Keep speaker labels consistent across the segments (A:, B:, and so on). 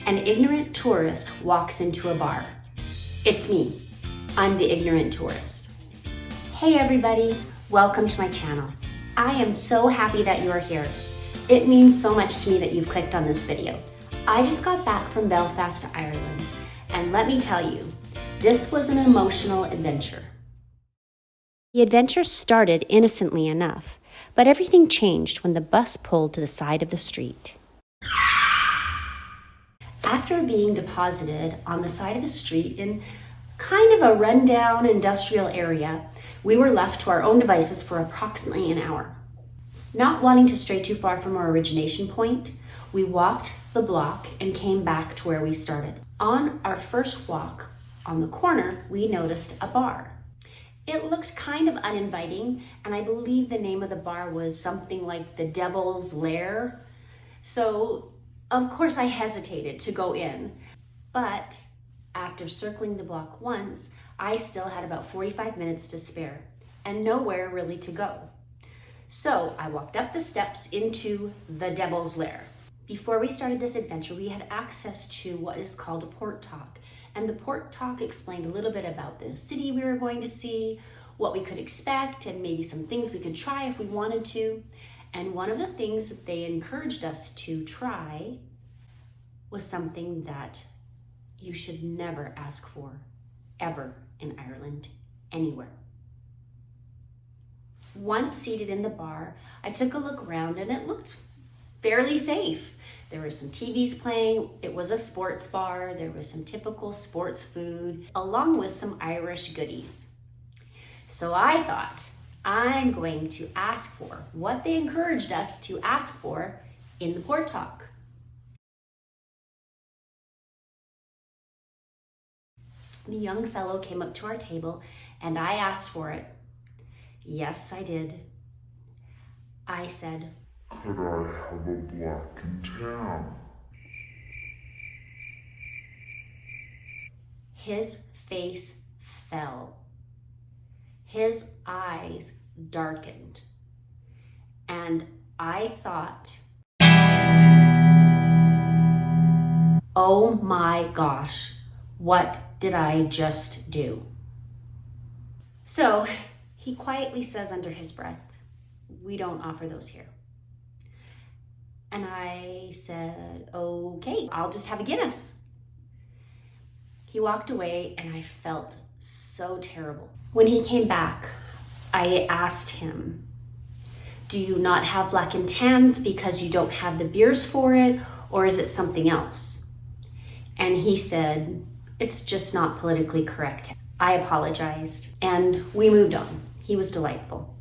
A: An ignorant tourist walks into a bar. It's me. I'm the ignorant tourist. Hey everybody, welcome to my channel. I am so happy that you're here. It means so much to me that you've clicked on this video. I just got back from Belfast Ireland, and let me tell you, this was an emotional adventure. The adventure started innocently enough, but everything changed when the bus pulled to the side of the street. After being deposited on the side of the street in kind of a rundown industrial area, we were left to our own devices for approximately an hour. Not wanting to stray too far from our origination point, we walked the block and came back to where we started. On our first walk on the corner, we noticed a bar. It looked kind of uninviting, and I believe the name of the bar was something like the Devil's Lair. So, of course, I hesitated to go in, but after circling the block once, I still had about 45 minutes to spare and nowhere really to go. So I walked up the steps into the Devil's Lair. Before we started this adventure, we had access to what is called a port talk. And the port talk explained a little bit about the city we were going to see, what we could expect, and maybe some things we could try if we wanted to. And one of the things that they encouraged us to try was something that you should never ask for, ever in Ireland, anywhere. Once seated in the bar, I took a look around and it looked fairly safe. There were some TVs playing, it was a sports bar, there was some typical sports food, along with some Irish goodies. So I thought, I'm going to ask for what they encouraged us to ask for in the port talk. The young fellow came up to our table and I asked for it. Yes, I did. I said,
B: "Could I have a black and tan?"
A: His face fell. His eyes darkened. And I thought, oh my gosh, what did I just do? So he quietly says under his breath, "We don't offer those here." And I said, okay, I'll just have a Guinness. He walked away and I felt so terrible. When he came back, I asked him, do you not have black and tans because you don't have the beers for it, or is it something else? And he said, it's just not politically correct. I apologized and we moved on. He was delightful.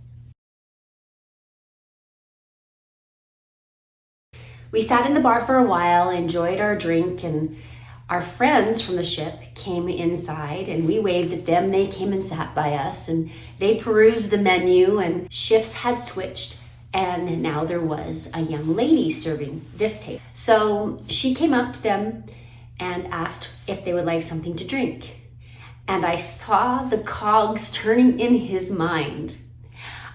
A: We sat in the bar for a while, enjoyed our drink, and our friends from the ship came inside and we waved at them. They came and sat by us and they perused the menu, and shifts had switched and now there was a young lady serving this table. So she came up to them and asked if they would like something to drink. And I saw the cogs turning in his mind.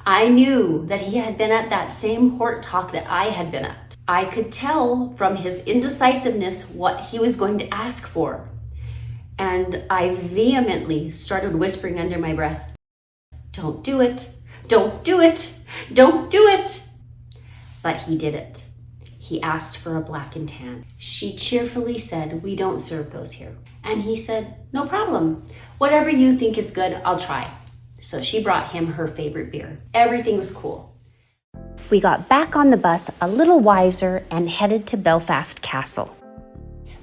A: I knew that he had been at that same port talk that I had been at. I could tell from his indecisiveness what he was going to ask for. And I vehemently started whispering under my breath, don't do it, don't do it, don't do it. But he did it. He asked for a black and tan. She cheerfully said, we don't serve those here. And he said, no problem. Whatever you think is good, I'll try. So she brought him her favorite beer. Everything was cool. We got back on the bus a little wiser and headed to Belfast Castle.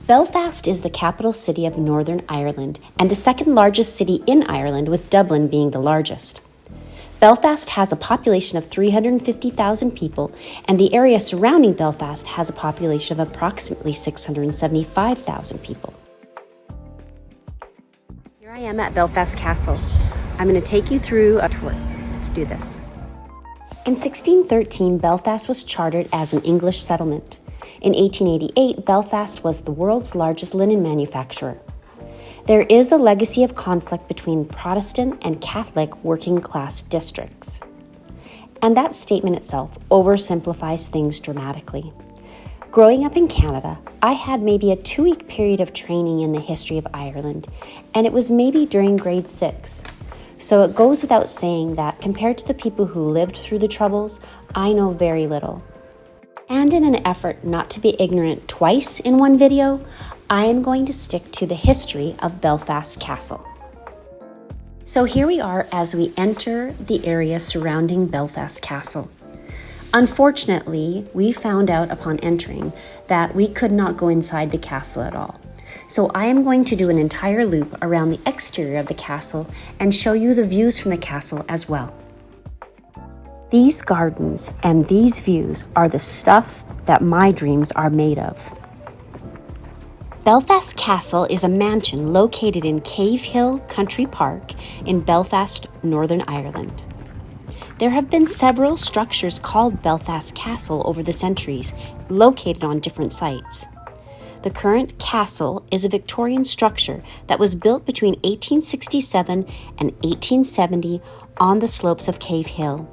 A: Belfast is the capital city of Northern Ireland and the second largest city in Ireland, with Dublin being the largest. Belfast has a population of 350,000 people, and the area surrounding Belfast has a population of approximately 675,000 people. Here I am at Belfast Castle. I'm going to take you through a tour. Let's do this. In 1613, Belfast was chartered as an English settlement. In 1888, Belfast was the world's largest linen manufacturer. There is a legacy of conflict between Protestant and Catholic working class districts. And that statement itself oversimplifies things dramatically. Growing up in Canada, I had maybe a 2-week period of training in the history of Ireland, and it was maybe during grade 6. So it goes without saying that compared to the people who lived through the Troubles, I know very little. And in an effort not to be ignorant twice in one video, I am going to stick to the history of Belfast Castle. So here we are as we enter the area surrounding Belfast Castle. Unfortunately, we found out upon entering that we could not go inside the castle at all. So I am going to do an entire loop around the exterior of the castle and show you the views from the castle as well. These gardens and these views are the stuff that my dreams are made of. Belfast Castle is a mansion located in Cave Hill Country Park in Belfast, Northern Ireland. There have been several structures called Belfast Castle over the centuries, located on different sites. The current castle is a Victorian structure that was built between 1867 and 1870 on the slopes of Cave Hill.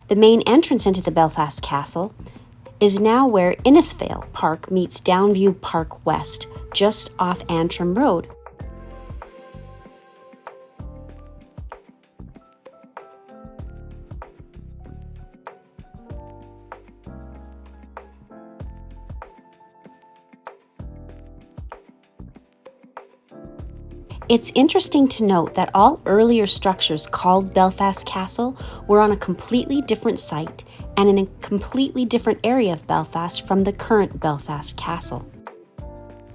A: The main entrance into the Belfast Castle is now where Innisfail Park meets Downview Park West, just off Antrim Road. It's interesting to note that all earlier structures called Belfast Castle were on a completely different site and in a completely different area of Belfast from the current Belfast Castle.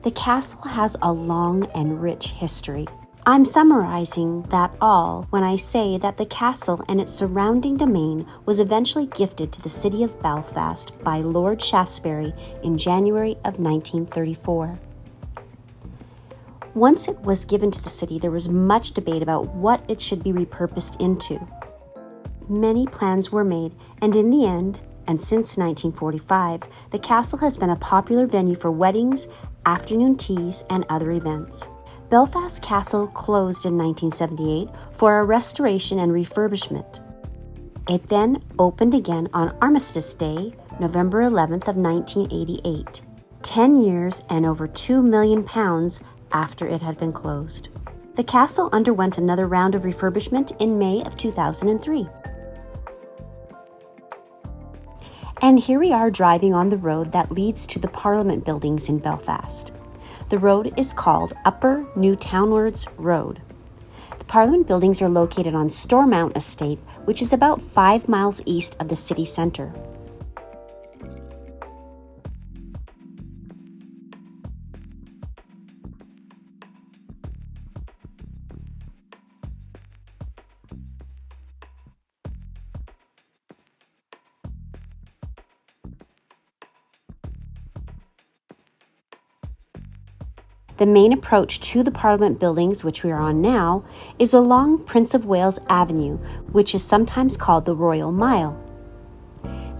A: The castle has a long and rich history. I'm summarizing that all when I say that the castle and its surrounding domain was eventually gifted to the city of Belfast by Lord Shaftesbury in January of 1934. Once it was given to the city, there was much debate about what it should be repurposed into. Many plans were made, and in the end, and since 1945, the castle has been a popular venue for weddings, afternoon teas, and other events. Belfast Castle closed in 1978 for a restoration and refurbishment. It then opened again on Armistice Day, November 11th of 1988, 10 years and over £2 million after it had been closed. The castle underwent another round of refurbishment in May of 2003. And here we are driving on the road that leads to the Parliament buildings in Belfast. The road is called Upper New Townwards Road. The Parliament buildings are located on Stormount Estate, which is about 5 miles east of the city centre. The main approach to the Parliament buildings, which we are on now, is along Prince of Wales Avenue, which is sometimes called the Royal Mile.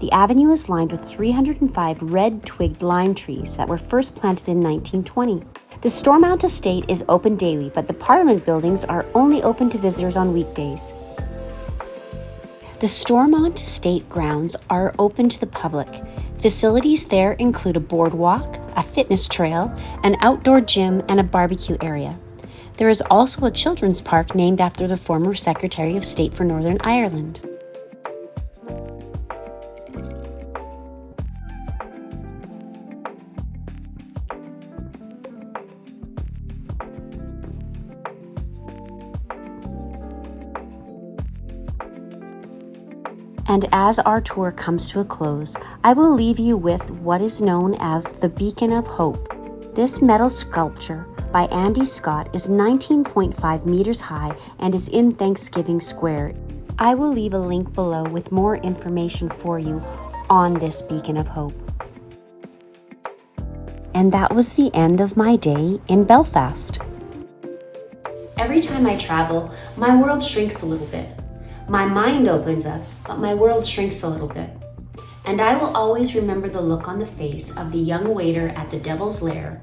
A: The avenue is lined with 305 red-twigged lime trees that were first planted in 1920. The Stormount Estate is open daily, but the Parliament buildings are only open to visitors on weekdays. The Stormont Estate grounds are open to the public. Facilities there include a boardwalk, a fitness trail, an outdoor gym, and a barbecue area. There is also a children's park named after the former Secretary of State for Northern Ireland. And as our tour comes to a close, I will leave you with what is known as the Beacon of Hope. This metal sculpture by Andy Scott is 19.5 meters high and is in Thanksgiving Square. I will leave a link below with more information for you on this Beacon of Hope. And that was the end of my day in Belfast. Every time I travel, my world shrinks a little bit. My mind opens up, but my world shrinks a little bit. And I will always remember the look on the face of the young waiter at the Devil's Lair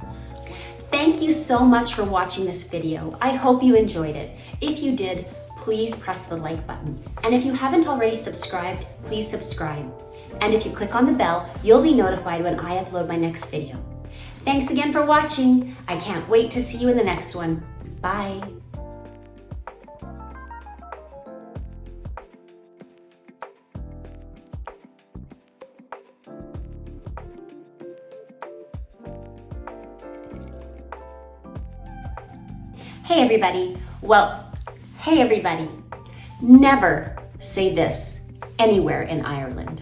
A: Thank you so much for watching this video. I hope you enjoyed it. If you did, please press the like button. And if you haven't already subscribed, please subscribe. And if you click on the bell, you'll be notified when I upload my next video. Thanks again for watching. I can't wait to see you in the next one. Bye. Hey everybody. Well, hey everybody. Never say this anywhere in Ireland.